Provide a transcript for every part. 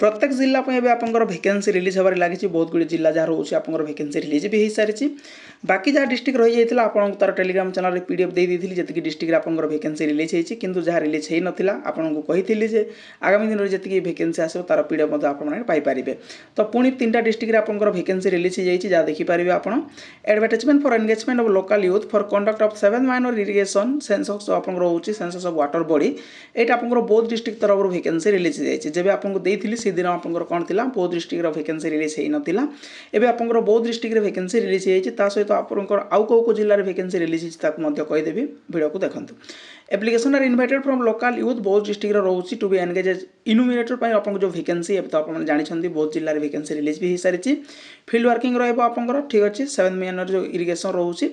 प्रत्येक जिला आपंकर वैकेंसी रिलीज होबार लगी बहुत गुड़ी जिला जहाँ रोचे आप वैकेंसी रिलीज भी हो सारी बाकी जहाँ डिस्ट्रिक्ट रही जाता आपको तार टेलीग्राम चैनल पीडीएफ दे दी जी डिस्ट्रिक्ट आपंकर वैकेंसी रिलीज होती कि जहाँ रिलीज हो नाला आपको कही आगामी दिन में जी वैकेंसी आसो तार पीडीएफ आपरे तो पुणी 3टा डिस्ट्रिक्ट आपंकर वैकेंसी रिलीज हो जाए जहाँ देखिपारे आप advertisement for engagement of local youth for conduct of 7 minor irrigation census आप रोचे सेंसस ऑफ वाटर बॉडी यहाँ आपंकर बौद्ध डिस्ट्रिक्ट तरफ वैकेंसी रिलीज हो जाए जब आपको देती से दिन आप कौन थी बौद्ध डिस्ट्रिक्ट वैकेंसी रिलीज हो नाला एवं आपंकर बौद्ध डिस्ट्रिक्ट वैकेंसी रिलीज हो सहित आपंकर आउ कौ जिले में वैकेंसी रिलीज होती कहीदेवी वीडियो को देखो application are invited from local youth Boudh district रोचे to be engage as enumerator आपको जो वैकेंसी तो आप जानते बौद्ध जिले में वैकेंसी रिलीज भी हो सारी फील्ड वर्किंग रहा ठीक अच्छे 7 माइनर जो इरिगेशन रोचे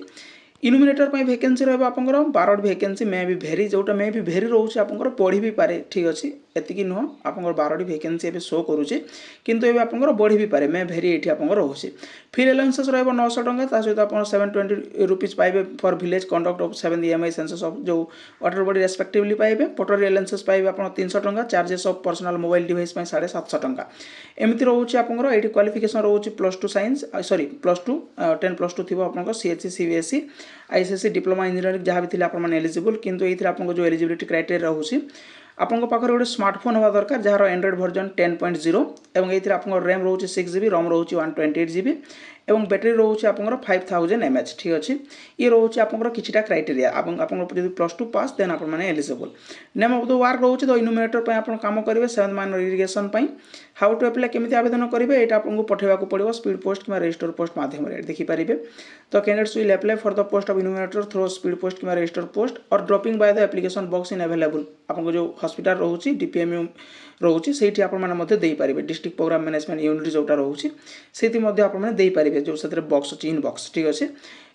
इनुमिनेटर वैकेंसी रहा आपंकर 12 वैकेंसी मे भी भेरी जोटा मे भी भेरी रोचे आपंकर बढ़ी भी पारे ठीक अच्छे एतिकी नुह आपंकर 12 वैकेंसी एवं शो करुचे किंतु एवं आपंकर बढ़ी भी पारे मे भेरी ये आपंकर रोचे फील एलाउंसेस रहा 900 टंका सहित आप 720 रुपीज पाइबे for village conduct of 7 EMI census of जो वाटर बॉडी रेस्पेक्टिवली पाइबे पोटरी एलाउंसेस पाइबे आप 300 टंका charges of personal mobile device 750 टंका एमती रोचे आपंकर ये क्वालिफिकेशन रोचे +2 साइंस सॉरी +2 10+2 थी आपंकर CHC CBSE ICSE diploma engineering जहाँ भी आपने एलिजिबल किंतु ये आपको जो एलिजिबिलिटी क्राइटेरिया रोचे आपंक पाखे गोटे स्मार्टफोन होगा दरकार जार एंड्रॉइड वर्जन 10.0 और ये आप रैम रोचे 6 GB रोम रोचे 128 GB और बैटेरी रोचे आप 5000 mAh ठीक अच्छे ये रोचे आप किटा क्राइटेरिया आप +2 पास देन आप eligible name of the work रोचे द इनुमिनेटर आप काम करेंगे 7 minor irrigation how to apply केमी आवेदन करेंगे ये आपको पठेवा पड़ो स्पीड पोस्ट कि रजिस्टर पोस्ट मध्यम देखिपारे तो candidates will apply for the post of enumerator through speed post कि रजिस्टर पोस्ट और dropping by the application box in available आपको जो हॉस्पिटल रोचे DPMU रोचे से आपरे डिस्ट्रिक्ट प्रोग्राम मैनेजमेंट यूनिट जोटा रोचे से आपरे जो से बॉक्स अच्छी इन बॉक्स ठीक अच्छे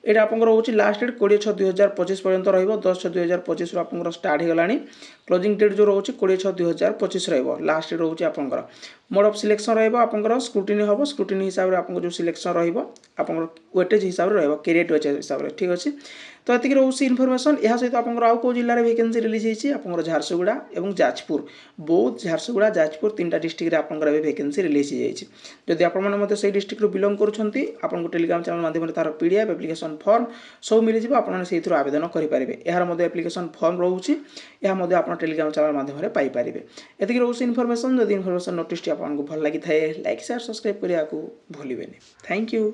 ये आप रोचे लास्ट डेट 20/6/2025 पर्यंत रहा 10/6/2025 आप स्टार्ट हो गला क्लोजिंग डेट जो रोचे 20/6/2025 लास्ट डेट रोचे आप मोड ऑफ सिलेक्शन रहा स्क्रूटिनी हम स्क्रूटिनी हिसाब से आपको जो सिलेक्शन रहा वेटेज हिसाब से रहा कैरियर वेटेज हिसाब से ठीक अच्छे तो ये रोचे इनफर्मेशन यह सहित आप कौ जिले में वैकेंसी रिलीज होती आप झारसुगुड़ा और जाजपुर बौद्ध झारसुगुड़ा जाजपुर 3टा डिस्ट्रिक्ट आपंकर वैकेंसी रिलीज हो जाए जदि आपने से डिस्ट्रिक्ट बिलंग करूँ टेलीग्राम चैनल माध्यम तार PDF एप्लिकेशन फॉर्म सब मिल आप आवेदन करेंगे यार एप्लिकेशन फॉर्म रोचे यह आप टेलीग्राम चैनल माध्यम पाइपर ये रोचे इनफर्मेशन जब इनफर्मेशन नोटिस आपको भल लगी था लाइक शेयर सब्सक्राइब करने को भूलें थैंक यू।